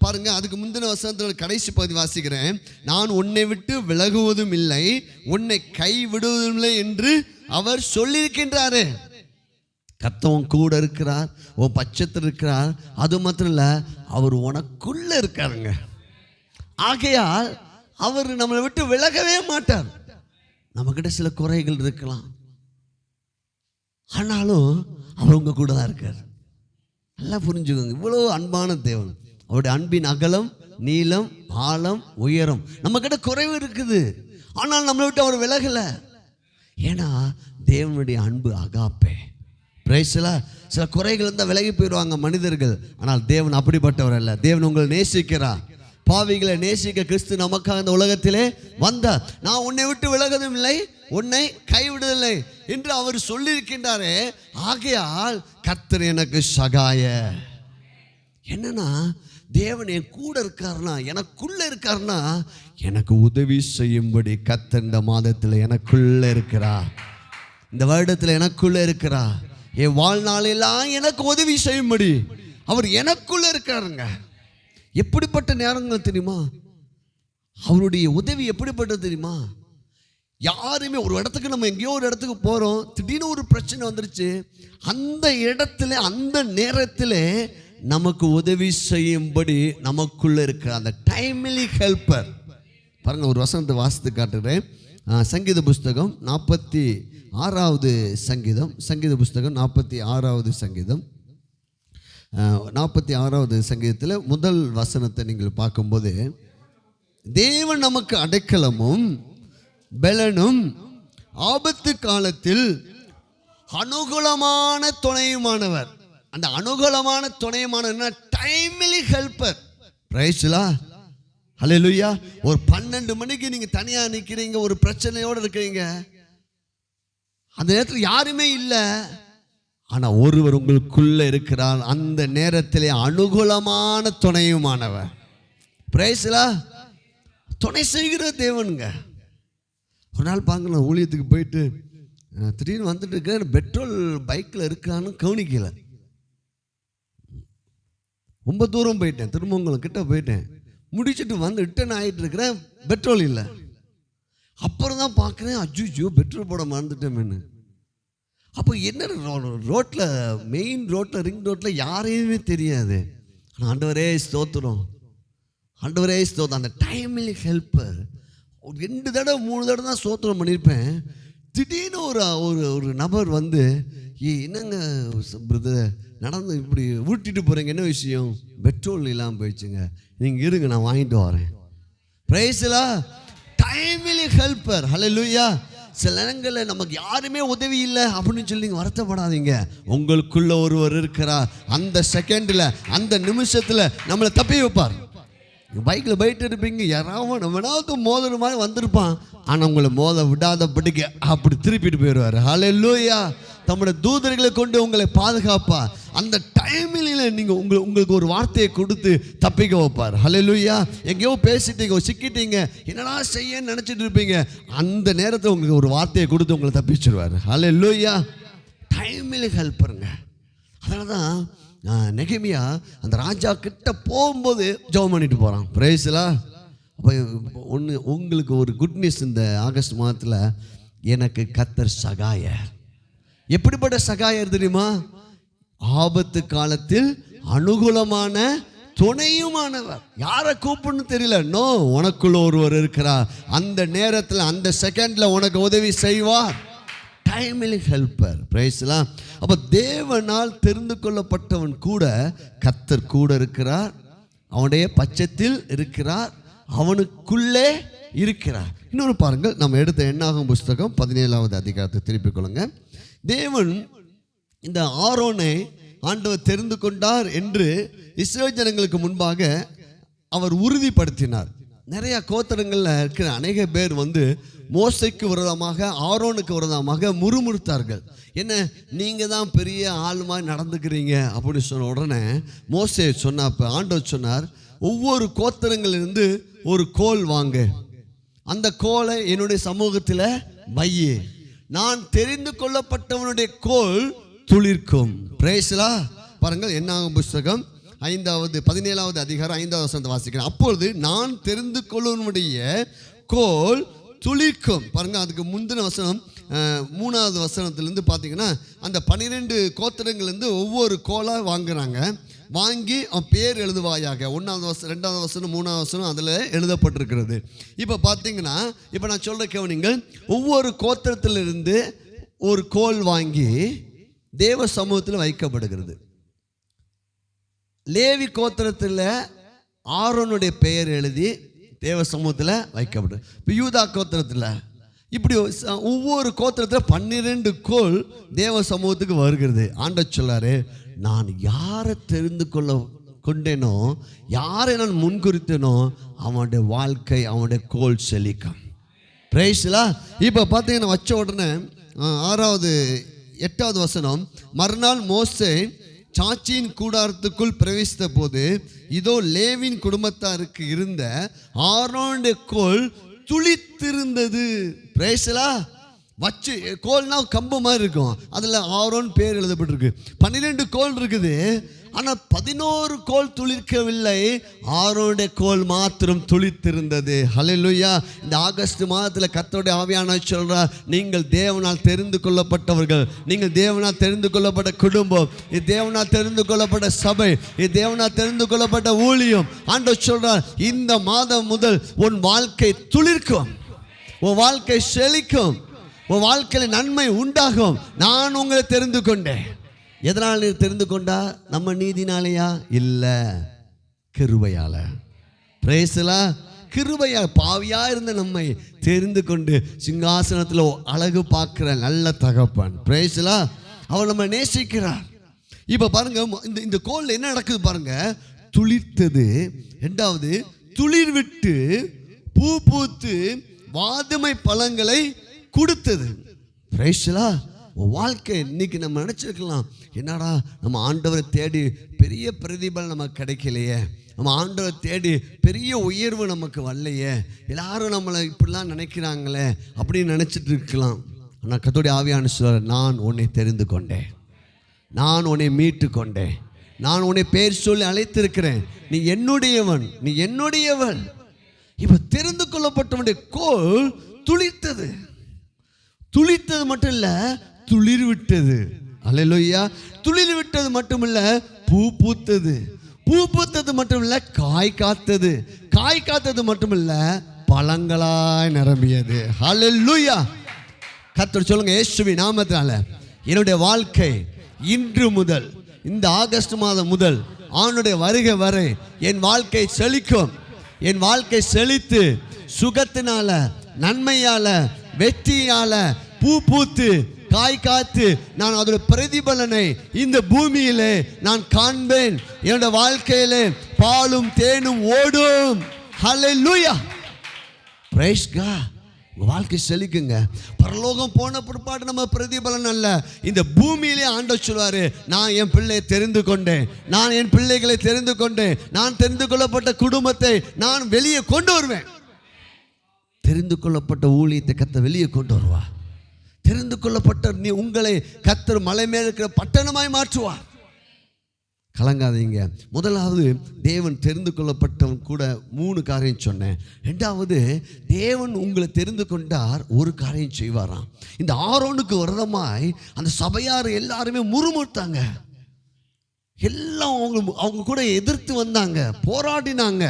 பாருங்க, அதுக்கு முந்தின வசனத்தில் கடைசி பகுதி வாசிக்கிறேன். நான் உன்னை விட்டு விலகுவதும் இல்லை, உன்னை கைவிடுவதும் இல்லை என்று அவர் சொல்லியிருக்கின்றாரு. கர்த்தர் கூட இருக்கிறார், உன் பட்சத்தில் இருக்கிறார். அது மாத்திரம் இல்லை, அவர் உனக்குள்ள இருக்காருங்க. ஆகையால் அவர் நம்மளை விட்டு விலகவே மாட்டார். நம்மக்கிட்ட சில குறைகள் இருக்கலாம், ஆனாலும் அவர் உங்க கூட தான் இருக்கார். நல்லா புரிஞ்சுக்கோங்க, இவ்வளோ அன்பான தேவன். அவருடைய அன்பின் அகலம், நீளம், ஆழம், உயரம். நம்ம கிட்ட குறைவு இருக்குது, ஆனால் நம்மளை விட்டு அவர் விலகலை. ஏன்னா தேவனுடைய அன்பு அகாப்பே. பிரைஸ்ல சில குறைகள் இருந்தால் விலகி போயிடுவாங்க மனிதர்கள். ஆனால் தேவன் அப்படிப்பட்டவர் அல்ல. தேவன் உங்களை நேசிக்கிறார். பாவிகளை நேசிக்க கிறிஸ்து நமக்காக இந்த உலகத்திலே வந்தார். நான் உன்னை விட்டு விலகுவதும் இல்லை, உன்னை கைவிடுவதில்லை என்று அவர் சொல்லியிருக்கின்றாரே. ஆகையால் கர்த்தர் எனக்கு சகாய. என்னன்னா தேவன் என் கூட இருக்காருனா, எனக்குள்ள இருக்காருனா, எனக்கு உதவி செய்யும்படி கர்த்தர் இந்த மாதத்தில் எனக்குள்ள இருக்கிறார். இந்த வருடத்தில் எனக்குள்ள இருக்கிறார். என் வாழ்நாளெல்லாம் எனக்கு உதவி செய்யும்படி அவர் எனக்குள்ள இருக்காருங்க. எப்படிப்பட்ட நேரங்கள் தெரியுமா? அவருடைய உதவி எப்படிப்பட்டது தெரியுமா? யாருமே ஒரு இடத்துக்கு, நம்ம எங்கேயோ ஒரு இடத்துக்கு போகிறோம், திடீர்னு ஒரு பிரச்சனை வந்துருச்சு. அந்த இடத்துல அந்த நேரத்தில் நமக்கு உதவி செய்யும்படி நமக்குள்ள இருக்கிற அந்த டைம்லி ஹெல்ப்பர். பாருங்கள், ஒரு வசனத்தை வாசித்து காட்டுறேன். சங்கீத புஸ்தகம் 46வது சங்கீதம். சங்கீத புஸ்தகம் 46வது சங்கீதம். 46வது சங்கீதத்தில் முதல் வசனத்தை நீங்கள் பார்க்கும்போது, தேவன் நமக்கு அடைக்கலமும் பெலனும் ஆபத்து காலத்தில் அனுகூலமான துணையுமானவர். அந்த அனுகூலமான துணையுமான டைம்லி ஹெல்ப்பர். பிரைஸ்லா, ஹல்லேலூயா. ஒரு 12 மணிக்கு நீங்கள் தனியாக நிற்கிறீங்க, ஒரு பிரச்சனையோடு இருக்கிறீங்க, அந்த நேரத்தில் யாருமே இல்லை, ஆனால் ஒருவர் உங்களுக்குள்ள இருக்கிறார். அந்த நேரத்திலே அனுகூலமான துணையுமானவர். பிரைஸ்லா, துணை செய்கிற தேவனுங்க. ஒரு நாள் பாருங்களேன், ஊழியத்துக்கு போயிட்டு திடீர்னு வந்துட்டு இருக்க, பெட்ரோல் பைக்கில் இருக்கான்னு கவனிக்கல. ரொம்ப தூரம் போயிட்டேன், திருமங்கலம் போயிட்டேன். முடிச்சுட்டு வந்து ரிட்டர்ன் ஆகிட்டு இருக்கிறேன், பெட்ரோல் இல்லை. அப்புறம் தான் பார்க்குறேன், அஜ்ஜோ பெட்ரோல் போட மறந்துட்டேன்னு. அப்போ என்ன, ரோட்டில், மெயின் ரோட்டில், ரிங் ரோட்டில் யாரையுமே தெரியாது. ஆனால் ஆண்டவரே ஸ்தோத்திரம், ஆண்டவரே ஸ்தோத்திரம். அந்த டைம்லி ஹெல்ப்பர். ஒரு 2 தடவை 3 தடவை தான் ஸ்தோத்திரம் பண்ணியிருப்பேன். திடீர்னு ஒரு நபர் வந்து, என்னங்க பிரதர் நடந்து இப்படி ஊட்டிட்டு போகிறீங்க, என்ன விஷயம்? பெட்ரோல் இல்லாமல் போயிடுச்சுங்க, நீங்கள் இருங்க நான் வாங்கிட்டு வரேன். பிரைஸ்லா, டைம்லி ஹெல்ப்பர். ஹல்லேலூயா. சில நேரங்களில் நமக்கு யாருமே உதவி இல்லை அப்படின்னு சொல்லி நீங்கள் வருத்தப்படாதீங்க. உங்களுக்குள்ள ஒருவர் இருக்கிறார். அந்த செகண்டில், அந்த நிமிஷத்தில் நம்மளை தப்பி வைப்பார். பைக்கில் போயிட்டு இருப்பீங்க, யாராவது மோதுற மாதிரி வந்திருப்பான், ஆனால் உங்களை மோத விடாத படிக்க அப்படி திருப்பிட்டு போயிடுவார். ஹல்லேலூயா. தம்முடைய தூதர்களை கொண்டு உங்களை பாதுகாப்பா. அந்த டைமில் நீங்கள் உங்களுக்கு ஒரு வார்த்தையை கொடுத்து தப்பிக்க வைப்பார். ஹல்லேலூயா. எங்கேயோ பேசிட்டீங்க, சிக்கிட்டீங்க, என்னடா செய்யன்னு நினச்சிட்டு இருப்பீங்க, அந்த நேரத்தில் உங்களுக்கு ஒரு வார்த்தையை கொடுத்து உங்களை தப்பிச்சிடுவார். ஹல்லேலூயா. டைமில் ஹெல்ப்பருங்க. அதனால தான் நெகேமியா அந்த ராஜா கிட்ட போகும்போது ஜெபம் பண்ணிட்டு போகிறான். பிரைஸ்லா. அப்போ உங்களுக்கு ஒரு குட் நியூஸ் இந்த ஆகஸ்ட் மாதத்தில், எனக்கு கர்த்தர் சகாயர். எப்படிப்பட்ட சகாயர் தெரியுமா? ஆபத்து காலத்தில் அனுகூலமான துணையுமானவர். யாரை கூப்பிடணும் தெரியல, நோ, உனக்குள்ள ஒருவர் இருக்கிறார். அந்த நேரத்தில், அந்த செகண்டில் உனக்கு உதவி செய்வார். Timely helper. பிரைஸ்லாம். அப்போ தேவனால் தெரிந்து கொள்ளப்பட்டவன் கூட கர்த்தர் கூட இருக்கிறார், அவனுடைய பட்சத்தில் இருக்கிறார், அவனுக்குள்ளே இருக்கிறார். இன்னொரு பாருங்கள், நம்ம எடுத்த எண்ணாகமம் புஸ்தகம் 17வது அதிகாரத்தை திருப்பிக் கொள்ளுங்க. தேவன் இந்த ஆரோனை ஆண்டவர் தெரிந்து கொண்டார் என்று இஸ்ரவேல் ஜனங்களுக்கு முன்பாக அவர் உறுதிப்படுத்தினார். நிறைய கோத்திரங்களில் இருக்கிற அநேக பேர் வந்து மோசைக்கு விரோதமாக, ஆரோனுக்கு விரோதமாக முறுமுறுத்தார்கள். என்ன, நீங்கள் தான் பெரிய ஆள் மாதிரி நடந்துக்கிறீங்க அப்படின்னு சொன்ன உடனே மோசே சொன்னப்ப ஆண்டவர் சொன்னார், ஒவ்வொரு கோத்திரங்களிலிருந்து ஒரு கோல் வாங்க, அந்த கோலை என்னுடைய சமூகத்தில் வையே, நான் தெரிந்து கொள்ளப்பட்டவனுடைய கோல் துளிர்க்கும். பிரேஸ்லா. பாருங்கள், என்னாகும் புஸ்தகம் 17வது அதிகாரம் 5வது வசனத்தை வாசிக்கிறேன். அப்பொழுது நான் தெரிந்து கொள்ளுவனுடைய கோல் துளிர்க்கும். பாருங்கள், அதுக்கு முந்தின வசனம் 3வது வசனத்திலேருந்து பார்த்தீங்கன்னா, அந்த 12 கோத்திரங்கள்லேருந்து ஒவ்வொரு கோலாக வாங்குறாங்க. வாங்கி அவன் பேர் எழுதுவாயாக. 1வது வசனம், 2வது வசனம், 3வது வசனம் அதில் எழுதப்பட்டிருக்கிறது. இப்போ பார்த்தீங்கன்னா, இப்போ நான் சொல்கிற கவனிங்கள், ஒவ்வொரு கோத்திரத்திலிருந்து ஒரு கோல் வாங்கி தேவ சமூகத்தில் வைக்கப்படுகிறது. லேவி கோத்திரத்தில் ஆரோனுடைய பெயர் எழுதி தேவ சமூகத்தில் வைக்கப்படும். இப்போ யூதா கோத்திரத்தில் இப்படி ஒவ்வொரு கோத்திரத்தில் 12 கோல் தேவ சமூகத்துக்கு வருகிறது. ஆண்டவர் சொல்லாரு, நான் யாரை தெரிந்து கொண்டேனோ, யாரை நான் முன்குறித்தேனோ, அவனுடைய வாழ்க்கை, அவனுடைய கோல் செழிக்கும். பிரைஸ்லா. இப்போ பார்த்தீங்கன்னா வச்ச உடனே 8வது வசனம், மறுநாள் மோசே சாட்சியின் கூடாரத்துக்குள் பிரவேசித்த போது இதோ லேவின் குடும்பத்தாருக்கு இருந்த ஆரோனுடைய கோல் துளித்திருந்தது. பிரைஸ்லா. வச்சு கோல்னா கம்பு மாதிரி இருக்கும், அதில் ஆரோன் பேர் எழுதப்பட்டிருக்கு. 12 கோல் இருக்குது, ஆனால் 11 கோல் துளிர்க்கவில்லை, ஆரோனுடைய கோல் மாத்திரம் துளித்திருந்தது. ஹல்லேலூயா. இந்த ஆகஸ்ட் மாதத்தில் கர்த்தருடைய ஆவியானவர் சொல்றார், நீங்கள் தேவனால் தெரிந்து கொள்ளப்பட்டவர்கள், நீங்கள் தேவனால் தெரிந்து கொள்ளப்பட்ட குடும்பம், இது தேவனால் தெரிந்து கொள்ளப்பட்ட சபை, இது தேவனால் தெரிந்து கொள்ளப்பட்ட ஊழியம். ஆண்டவர் சொல்றார், இந்த மாதம் முதல் உன் வாழ்க்கை துளிர்க்கும், உன் வாழ்க்கை செழிக்கும், உன் வாழ்க்கையில் நன்மை உண்டாகும். நான் உங்களை தெரிந்து கொண்டேன். எதனால் நீ தெரிந்து கொண்டா? நம்ம நீதினாலேயா? இல்லை, கிருபையால. பிரேசலா. கிருபையால் பாவியா இருந்த நம்மை தெரிந்து கொண்டு சிங்காசனத்தில் அழகு பார்க்கிற நல்ல தகப்பன். பிரேசலா. அவர் நம்ம நேசிக்கிறார். இப்போ பாருங்க, இந்த கோல்ல என்ன நடக்குது பாருங்க. துளிர்த்தது. 2வது, துளிர் விட்டு பூ பூத்து வாதுமை பழங்களை கொடுத்தது. பிரைஸ்லா. வாழ்க்கை இன்னைக்கு நம்ம நினச்சிருக்கலாம், என்னடா நம்ம ஆண்டவரை தேடி பெரிய பிரதிபலன் நமக்கு கிடைக்கலையே, நம்ம ஆண்டவரை தேடி பெரிய உயர்வு நமக்கு வரலையே, எல்லாரும் நம்மளை இப்படிலாம் நினைக்கிறாங்களே அப்படின்னு நினச்சிட்டு இருக்கலாம். ஆனால் கர்த்தருடைய ஆவியானவர் சொல்றார், நான் உன்னை தெரிந்து கொண்டேன், நான் உன்னை மீட்டு கொண்டேன், நான் உன்னை பேர் சொல்லி அழைத்திருக்கிறேன், நீ என்னுடையவன், நீ என்னுடையவன். இப்போ தெரிந்து கொள்ளப்பட்டவனுடைய கோல் துளிர்த்தது. துளிர்த்தது மட்டும் இல்லை, துளிர் விட்டது. அல்லேலூயா. துளிர் விட்டது மட்டும் இல்லை, பூ பூத்தது. பூ பூத்தது மட்டும் இல்லை, காய் காத்தது. காய் காத்தது மட்டும் இல்லை, பழங்களாய் நிரம்பியது. அல்லேலூயா. கர்த்தர் சொல்லுங்க, இயேசுவின் நாமத்தினால என்னுடைய வாழ்க்கை இன்று முதல், இந்த ஆகஸ்ட் மாதம் முதல் ஆண்டுடைய வருகை வரை என் வாழ்க்கை செழிக்கும். என் வாழ்க்கை செழித்து சுகத்தினால, நன்மையால, வெற்றியால பூ பூத்து காய் காத்து நான் அதோட பிரதிபலனை இந்த பூமியிலே நான் காண்பேன். என்னோட வாழ்க்கையிலே பாலும் தேனும் ஓடும். ஹல்லேலூயா. Praise God. உங்கள் வாழ்க்கை செழிக்குங்க. பரலோகம் போன பிற்பாடு நம்ம பிரதிபலன் அல்ல, இந்த பூமியிலே ஆண்டவர் சொல்வாரு, நான் என் பிள்ளையை தெரிந்து கொண்டேன், நான் என் பிள்ளைகளை தெரிந்து கொண்டேன், நான் தெரிந்து கொள்ளப்பட்ட குடும்பத்தை நான் வெளியே கொண்டு வருவேன். தெரிந்து கொள்ளப்பட்ட ஊழியத்தை கர்த்தர் வெளியே கொண்டு வருவா. தெரிந்து கொள்ளப்பட்ட நீ உங்களை கர்த்தர் மலை மேல் இருக்கிற பட்டணமாய் மாற்றுவார். கலங்காதீங்க. முதலாவது, தேவன் தெரிந்து கொள்ளப்பட்டவன் கூட 3 காரியம் சொன்னேன். 2வது, தேவன் உங்களை தெரிந்து கொண்டார், ஒரு காரியம் செய்வாராம். இந்த ஆரோனுக்கு விரதமாய் அந்த சபையார் எல்லாருமே முறுமுறுத்தாங்க. எல்லாம் அவங்க கூட எதிர்த்து வந்தாங்க, போராடினாங்க.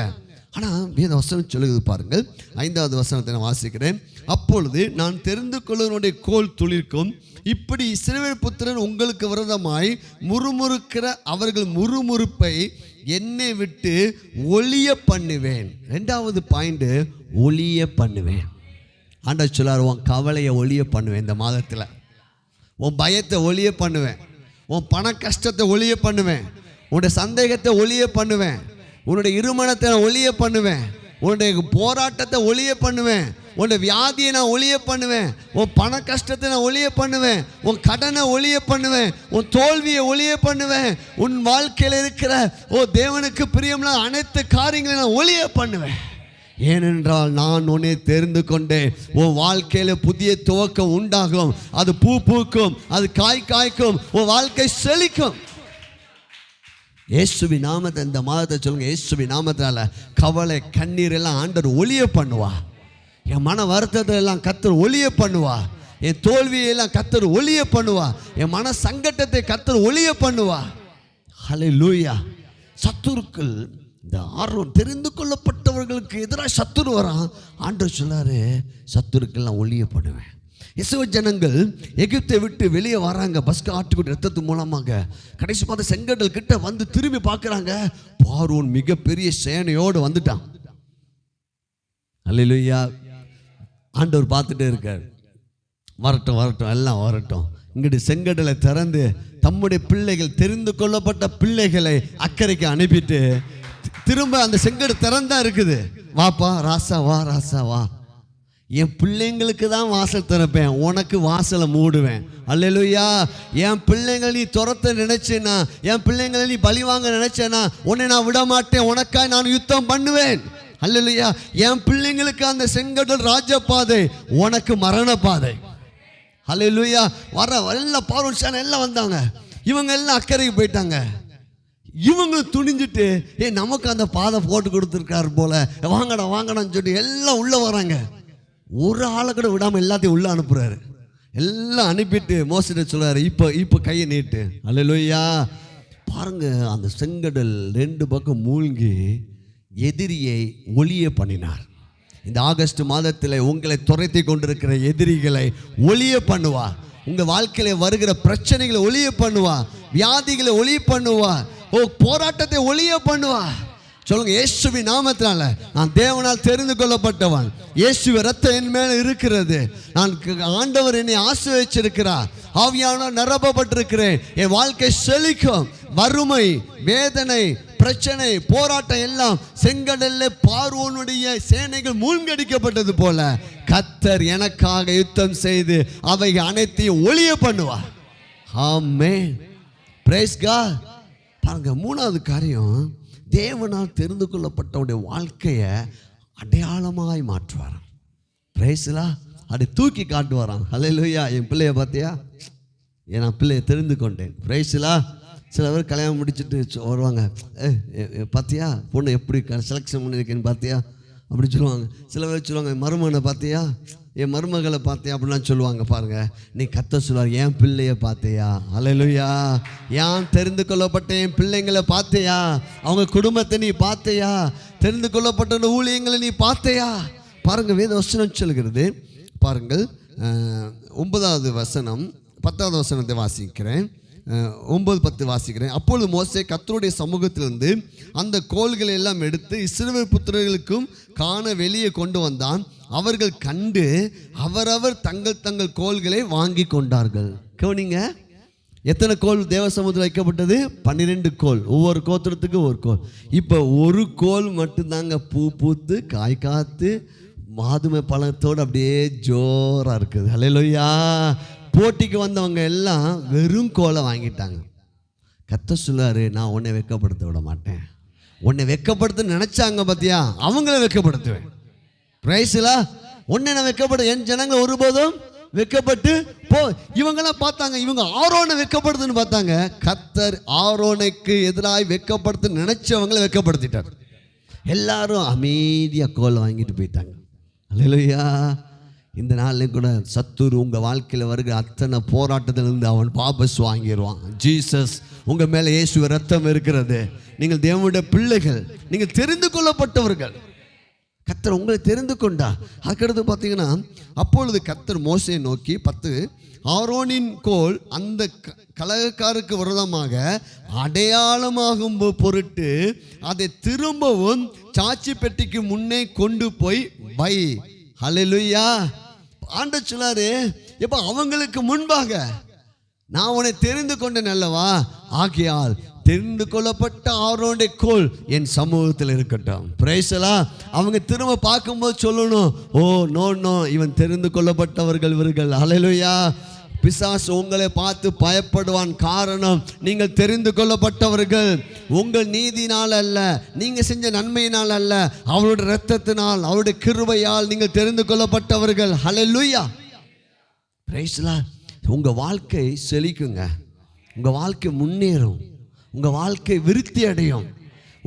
ஆனால் வேத வசனம் சொல்லுது பாருங்கள். 5வது வசனத்தை நான் வாசிக்கிறேன். அப்பொழுது நான் தெரிந்து கொள்வனுடைய கோல் துளிர்க்கும், இப்படி இஸ்ரவேல் புத்திரன் உங்களுக்கு விரதமாய் முறுமுறுக்கிற அவர்கள் முறுமுறுப்பை என்னை விட்டு ஒளிய பண்ணுவேன். 2வது பாயிண்ட், ஒளிய பண்ணுவேன். ஆண்டவர் சொல்லார், உன் கவலையை ஒளிய பண்ணுவேன். இந்த மாதத்தில் உன் பயத்தை ஒளிய பண்ணுவேன், உன் பண கஷ்டத்தை ஒளிய பண்ணுவேன், உன்னுடைய சந்தேகத்தை ஒளிய பண்ணுவேன், உன்னுடைய இருமணத்தை நான் ஒளிய பண்ணுவேன், உன்னுடைய போராட்டத்தை ஒளிய பண்ணுவேன், உன்னுடைய வியாதியை நான் ஒளிய பண்ணுவேன், உன் பண கஷ்டத்தை நான் ஒளிய பண்ணுவேன், உன் கடனை ஒளிய பண்ணுவேன், உன் தோல்வியை ஒளிய பண்ணுவேன், உன் வாழ்க்கையில் இருக்கிற தேவனுக்கு பிரியமான அனைத்து காரியங்களை நான் ஒளிய பண்ணுவேன். ஏனென்றால் நான் உன்னை தெரிந்து கொண்டேன். உன் வாழ்க்கையில் புதிய துவக்கம் உண்டாகும், அது பூ பூக்கும், அது காய் காய்க்கும், உன் வாழ்க்கை செழிக்கும். இயேசுவின் நாமத்தை இந்த மாதத்தை சொல்லுங்க, இயேசுவின் நாமத்தால கவலை கண்ணீர் எல்லாம் ஆண்டவர் ஒளிய பண்ணுவா. என் மன வருத்தத்தை எல்லாம் கர்த்தர் ஒளிய பண்ணுவா. என் தோல்வியெல்லாம் கர்த்தர் ஒளிய பண்ணுவா. என் மன சங்கட்டத்தை கர்த்தர் ஒளிய பண்ணுவா. ஹல்லேலூயா. சத்துருக்கள், இந்த ஆர்வம் தெரிந்து கொள்ளப்பட்டவர்களுக்கு எதிராக சத்துரு வரான். ஆண்டவர் சொல்லாரு, சத்துருக்கெல்லாம் ஒளிய பண்ணுவேன். இஸ்ரவேல் ஜனங்கள் எகிப்தை விட்டு வெளியே வராங்க, பஸ்கா ஆட்டுக்குட்டி ரத்தத்து மூலமாக. கடைசி பார்த்து செங்கடல் கிட்ட வந்து திரும்பி பார்க்குறாங்க, பார்வோன் மிகப்பெரிய சேனையோடு வந்துட்டான். அல்லேலூயா. ஆண்டவர் பார்த்துட்டே இருக்கார். வரட்டும் வரட்டும், எல்லாம் வரட்டும். இங்கிட்டு செங்கடலை திறந்து தம்முடைய பிள்ளைகள், தெரிந்து கொள்ளப்பட்ட பிள்ளைகளை அக்கறைக்கு அனுப்பிட்டு திரும்ப அந்த செங்கடல் திறந்தா இருக்குது. வாப்பா ராசா, வா ராசா வா, என் பிள்ளைங்களுக்கு தான் வாசல் திறப்பேன், உனக்கு வாசலை மூடுவேன். அல்லேலூயா. என் பிள்ளைங்களை நீ துரத்த நினைச்சேன்னா, என் பிள்ளைங்களை நீ பழி வாங்க நினைச்சேன்னா உன்னை நான் விட மாட்டேன், உனக்காய் நான் யுத்தம் பண்ணுவேன். அல்லேலூயா. என் பிள்ளைங்களுக்கு அந்த செங்கடல் ராஜபாதை, உனக்கு மரண பாதை. அல்லேலூயா. வர எல்லாம் பார்வர்ட் எல்லாம் வந்தாங்க, இவங்க எல்லாம் அக்கறைக்கு போயிட்டாங்க. இவங்க துணிஞ்சிட்டு நமக்கு அந்த பாதை போட்டு கொடுத்துருக்காரு போல, வாங்கடா வாங்கடான்னு சொல்லிட்டு எல்லாம் உள்ள வராங்க. ஒரு ஆளை கூட விடாமல் எல்லாத்தையும் உள்ள அனுப்புறாரு. எல்லாம் அனுப்பிட்டு மோசடி சொல்றாரு, இப்போ கையை நீட்டு. அல்லேலூயா. பாருங்க, அந்த செங்கடல் 2 பக்கம் மூழ்கி எதிரியை ஒளிய பண்ணினார். இந்த ஆகஸ்ட் மாதத்தில் உங்களை துரத்தி கொண்டிருக்கிற எதிரிகளை ஒளிய பண்ணுவா. உங்கள் வாழ்க்கையில் வருகிற பிரச்சனைகளை ஒளிய பண்ணுவா, வியாதிகளை ஒளிய பண்ணுவா, போராட்டத்தை ஒளிய பண்ணுவா. சொல்லுங்க, இயேசுவின் நாமத்தினால நான் தேவனால் தெரிந்து கொள்ளப்பட்டவன், இயேசுவின் இரத்தம் என் மேல இருக்கிறது, நான் ஆண்டவர் என்னை ஆசீர்வதிச்சிருக்கிறார், ஆவியானவர் நிரப்பப்பட்டிருக்கிறேன், என் வாழ்க்கை செழிக்கும். வறுமை, வேதனை, பிரச்சனை, போராட்டம் எல்லாம் செங்கடல்ல பார்வோனுடைய சேனைகள் மூழ்கடிக்கப்பட்டது போல கர்த்தர் எனக்காக யுத்தம் செய்து அவை அனைத்தையும் ஒளிய பண்ணுவார். ஆமென். Praise God. பாருங்க, 3வது காரியம், தேவனால் தெரிந்து கொள்ளப்பட்டவனுடைய வாழ்க்கையை அடையாளமாய் மாற்றுவாராம். பிரைஸ்லா. அப்படி தூக்கி காட்டுவாராம். அல்லேலூயா. என் பிள்ளைய பார்த்தியா, நான் பிள்ளையை தெரிந்து கொண்டேன். பிரைஸ்லா. சில பேர் கல்யாணம் முடிச்சுட்டு வருவாங்க, பார்த்தியா பொண்ணு எப்படி செலெக்ஷன் பண்ணியிருக்கேன்னு பார்த்தியா அப்படின்னு சொல்லுவாங்க. சில பேர் சொல்லுவாங்க, மருமகனை பார்த்தியா, என் மருமகளை பார்த்தியா அப்படின்லாம் சொல்லுவாங்க. பாருங்க, நீ கர்த்தர் சொல்லுவார், என் பிள்ளைய பார்த்தியா. அல்லேலூயா. ஏன் தெரிந்து கொள்ளப்பட்ட என் பிள்ளைங்களை பார்த்தியா, அவங்க குடும்பத்தை நீ பார்த்தியா, தெரிந்து கொள்ளப்பட்ட ஊழியங்களை நீ பார்த்தியா. பாருங்க, வேத வசனம் சொல்கிறது. பாருங்கள், 9வது வசனம், 10வது வசனத்தை வாசிக்கிறேன். 9-10 வாசிக்கிறேன். அப்பொழுது மோசே கர்த்தருடைய சமூகத்திலிருந்து அந்த கோல்களை எல்லாம் எடுத்து இஸ்ரவேல் புத்திரர்களுக்கும் காண வெளியே கொண்டு வந்தான். அவர்கள் கண்டு அவரவர் தங்கள் தங்கள் கோல்களை வாங்கி கொண்டார்கள். கவனிங்க, எத்தனை கோல் தேவ சமூகத்தில் வைக்கப்பட்டது? 12 கோல். ஒவ்வொரு கோத்திரத்துக்கு ஒரு கோல். இப்போ ஒரு கோல் மட்டும்தாங்க பூ பூத்து காய் காத்து மாதுமை பழத்தோடு அப்படியே ஜோராக இருக்குது. அல்லேலூயா. போட்டிக்கு வந்தவங்க எல்லாம் வெறும் கோலை வாங்கிட்டாங்க. கர்த்தர் சொல்லுவாரு, நான் உன்னை வெட்கப்படுத்த விட மாட்டேன். உன்னை வெட்கப்படுத்த நினைச்சாங்க பார்த்தியா, அவங்கள வெட்கப்படுத்துவேன். பிரைஸ்லா. உன்னை நான் வெட்கப்பட, என் ஜனங்கள் ஒருபோதும் வெட்கப்பட்டு போ. இவங்கெல்லாம் பார்த்தாங்க, இவங்க ஆரோனை வெட்கப்படுத்துன்னு பார்த்தாங்க. கர்த்தர் ஆரோனுக்கு எதிராக வெட்கப்படுத்த நினைச்சவங்களை வெட்கப்படுத்திட்டார். எல்லாரும் அமைதியாக கோலை வாங்கிட்டு போயிட்டாங்க. அல்லேலூயா. இந்த நாளில் கூட சத்துரு உங்கள் வாழ்க்கையில் வருகிற அத்தனை போராட்டத்திலிருந்து அவன் வாபஸ் வாங்கிடுவான். ஜீசஸ், உங்கள் மேலே இயேசு ரத்தம் இருக்கிறது. நீங்கள் தேவனுடைய பிள்ளைகள், நீங்கள் தெரிந்து கொள்ளப்பட்டவர்கள். கர்த்தர் உங்களை தெரிந்து கொண்டா. அதுக்கடுத்து பார்த்தீங்கன்னா, அப்பொழுது கர்த்தர் மோசேயை நோக்கி 10, ஆரோனின் கோல் அந்த கலகக்காருக்கு விரோதமாக அடையாளமாகும் பொருட்டு அதை திரும்பவும் சாட்சி பெட்டிக்கு முன்னே கொண்டு போய் வை. ஹல்லேலூயா. ஆண்டவர் சொல்லாரு, எப்ப அவங்களுக்கு முன்பாக நான் உன்னை தெரிந்து கொண்டேன் அல்லவா, ஆகையால் தெரிந்து கொள்ளப்பட்ட ஆரோனுடைய கோல் என் சமூகத்தில் இருக்கட்டும். பிரைஸ்லா. அவங்க திரும்ப பார்க்கும்போது சொல்லணும், ஓ நோ நோ, இவன் தெரிந்து கொள்ளப்பட்டவர்கள் இவர்கள். ஹல்லேலூயா. பிசாசு உங்களை பார்த்து பயப்படுவான். காரணம், நீங்கள் தெரிந்து கொள்ளப்பட்டவர்கள். உங்கள் நீதினால் அல்ல, நீங்கள் செஞ்ச நன்மையினால் அல்ல, அவருடைய இரத்தத்தினால், அவருடைய கிருபையால் நீங்கள் தெரிந்து கொள்ளப்பட்டவர்கள். ஹல்லேலூயா. Price the Lord. உங்கள் வாழ்க்கை செழிக்குங்க, உங்கள் வாழ்க்கை முன்னேறும், உங்கள் வாழ்க்கை விருத்தி அடையும்.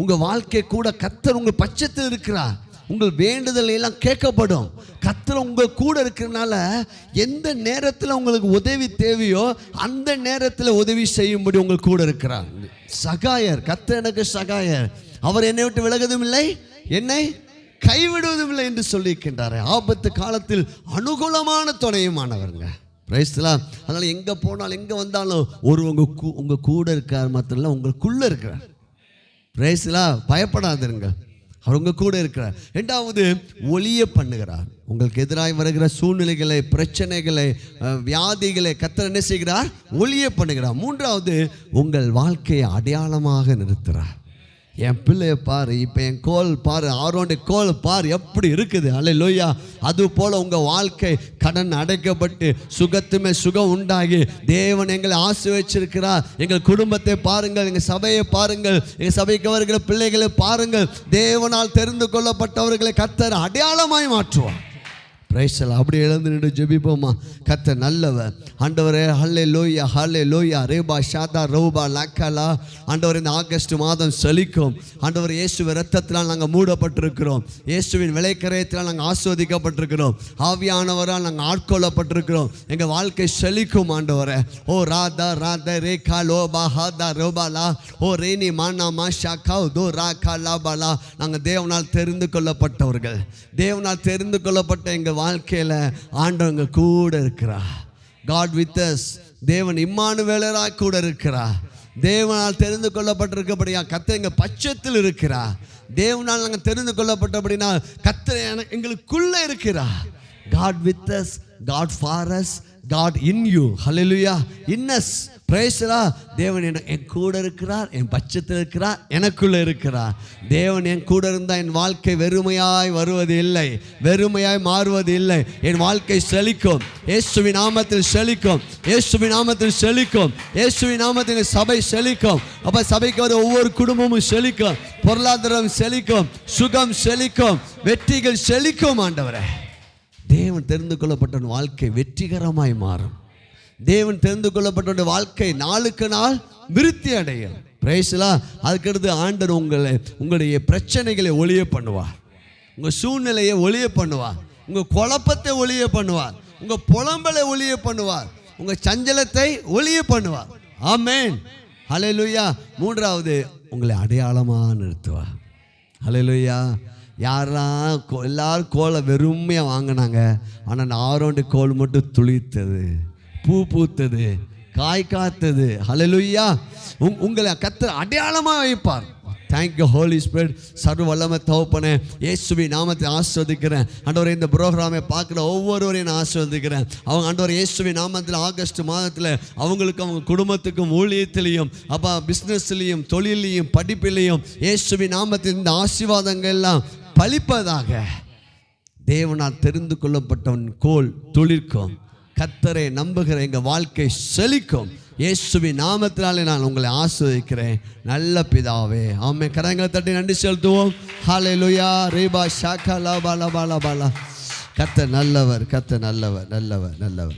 உங்கள் வாழ்க்கை கூட கர்த்தர் உங்கள் பட்சத்தில் இருக்கிறார். உங்கள் வேண்டுதல் எல்லாம் கேட்கப்படும். கர்த்தர் உங்கள் கூட இருக்கிறனால எந்த நேரத்தில் உங்களுக்கு உதவி தேவையோ அந்த நேரத்தில் உதவி செய்யும்படி உங்கள் கூட இருக்கிறார். சகாயர், கர்த்தர் எனக்கு சகாயர், அவர் என்னை விட்டு விலகுவதும் இல்லை, என்னை கைவிடுவதும் இல்லை என்று சொல்லியிருக்கின்றார். ஆபத்து காலத்தில் அனுகூலமான துணையுமானவருங்க. Price the Lord. அதனால் எங்கே போனாலும் எங்கே வந்தாலும் உங்கள் கூட இருக்கார், மாத்திரம் உங்களுக்குள்ளே இருக்கிறார். Price the Lord. பயப்படாதிருங்க. அவர் உங்க கூட இருக்கிறார். இரண்டாவது, ஒளிய பண்ணுகிறார். உங்களுக்கு எதிராக வருகிற சூழ்நிலைகளை, பிரச்சனைகளை, வியாதிகளை கர்த்தர் என்ன செய்கிறார்? ஒளிய பண்ணுகிறார். மூன்றாவது, உங்கள் வாழ்க்கையை அடையாளமாக நிறுத்துகிறார். என் பிள்ளைய பாரு, இப்போ என் கோல் பாரு, ஆரோனுடைய கோல் பாரு எப்படி இருக்குது. அல்லேலூயா. அது போல் உங்கள் வாழ்க்கை கடன் அடைக்கப்பட்டு சுகத்துமே சுகம் உண்டாகி தேவன் எங்களை ஆசீர்வதிச்சிருக்கிறார். எங்கள் குடும்பத்தை பாருங்கள், எங்கள் சபையை பாருங்கள், எங்கள் சபைக்கு வருகிற பிள்ளைகளை பாருங்கள். தேவனால் தெரிந்து கொள்ளப்பட்டவர்களை கர்த்தர் அடையாளமாய் மாற்றுவார். பிரைசல். அப்படி எழுந்து நின்று ஜெபிப்போமா? கர்த்தர் நல்லவர். ஆண்டவரே, ஹல்லேலூயா, ஹல்லேலூயா. ரேபா ஷாதா ரௌபா லக்கலா. ஆண்டவர், இந்த ஆகஸ்ட் மாதம் செழிக்கும். ஆண்டவர், இயேசுவின் இரத்தத்தினால் நாங்கள் மூடப்பட்டிருக்கிறோம். இயேசுவின் விலைக்கரையத்தினால் நாங்கள் ஆஸ்வதிக்கப்பட்டிருக்கிறோம். ஆவியானவரால் நாங்கள் ஆட்கொள்ளப்பட்டிருக்கிறோம். எங்கள் வாழ்க்கை செழிக்கும் ஆண்டவரே. ஓ ராதா ராதா ரேகா லோபா ஹாதா ரோபாலா. ஓ ரேனி மானா மா ஷாக்கா தோ ராகா லாபாலா. நாங்கள் தேவனால் தெரிந்து கொள்ளப்பட்டவர்கள். தேவனால் தெரிந்து கொள்ளப்பட்ட எங்கள் வாழ்க்கையில் ஆண்டவங்க கூட இருக்கிறார். God with us. தேவன் இம்மானுவேலராய் கூட இருக்கிறார். தேவனால் தெரிந்து கொள்ளப்பட்டிருக்கபடியா கர்த்தர் எங்கள் பட்சத்தில் இருக்கிறார். தேவனால் நாங்கள் தெரிந்து கொள்ளப்பட்டபடினா கர்த்தர் எங்களுக்குள்ள இருக்கிறார். God with us, God for us, God in you. Hallelujah. In us. Praise the Lord. தேவன் என் கூட இருக்கிறார், என் பட்சத்தில் இருக்கிறார், எனக்குள்ள இருக்கிறார். தேவன் என் கூட இருந்தால் என் வாழ்க்கை வெறுமையாய் வருவது இல்லை, வெறுமையாய் மாறுவது இல்லை. என் வாழ்க்கை செழிக்கும். இயேசுவின் நாமத்தில் செழிக்கும். இயேசுவின் நாமத்தில் செழிக்கும். இயேசுவின் நாமத்தில் சபை செழிக்கும். அப்போ சபைக்கு வர ஒவ்வொரு குடும்பமும் செழிக்கும். பொருளாதாரம் செழிக்கும். சுகம் செழிக்கும். வெற்றிகள் செழிக்கும். ஆண்டவரே, தேவன் தெரிந்து கொள்ளப்பட்ட வாழ்க்கை வெற்றிகரமாய் மாறும். தேவன் தெரிந்து கொள்ளப்பட்ட வாழ்க்கை நாளுக்கு நாள் விருத்தி அடையும். Price the Lord. அதுக்கடுத்து ஆண்டவர் உங்களுடைய பிரச்சனைகளை ஒளிய பண்ணுவார். உங்கள் சூழ்நிலையை ஒளிய பண்ணுவார். உங்கள் குழப்பத்தை ஒளிய பண்ணுவார். உங்கள் புலம்பலை ஒளிய பண்ணுவார். உங்கள் சஞ்சலத்தை ஒளிய பண்ணுவார். ஆமென். ஹல்லேலூயா. மூன்றாவது, உங்களை அடையாளமாக நிறுத்துவார். ஹல்லேலூயா. யாரெல்லாம் எல்லாரும் கோலை வெறுமையாக வாங்கினாங்க, ஆனால் ஆரோண்டு கோல் மட்டும் துளிர்த்தது, பூ பூத்தது, காய் காத்தது. ஹல்லேலூயா. உங்களை கர்த்தர் அடையாளமாக வைப்பார். Thank you Holy Spirit. சர்வ வல்லமை தகப்பனே, இயேசுவின் நாமத்தை ஆஸ்வதிக்கிறேன். ஆண்டவரே, இந்த ப்ரோக்ராமை பார்க்குற ஒவ்வொருவரையும் நான் ஆஸ்வதிக்கிறேன். அவங்க ஆண்டவர் இயேசுவின் நாமத்தில் ஆகஸ்ட் மாதத்தில் அவங்களுக்கும் அவங்க குடும்பத்துக்கும் ஊழியத்திலையும் அப்பா பிஸ்னஸ்லையும் தொழிலையும் படிப்பிலையும் இயேசுவின் நாமத்தில் இந்த ஆசீர்வாதங்கள் எல்லாம் பலிப்பதாக. தேவனால் தெரிந்து கொள்ளப்பட்டவன் கோல் துளிர்க்கும். கர்த்தரை நம்புகிற எங்கள் வாழ்க்கை செழிக்கும். இயேசுவின் நாமத்தினாலே நான் உங்களை ஆசீர்வதிக்கிறேன். நல்ல பிதாவே. ஆமென். கரங்களை தட்டி நன்றி செலுத்துவோம். ஹல்லேலூயா. ரேபா ஷாக்கா லாபா லாபா லாபா. கர்த்தர் நல்லவர், கர்த்தர் நல்லவர், நல்லவர், நல்லவர்.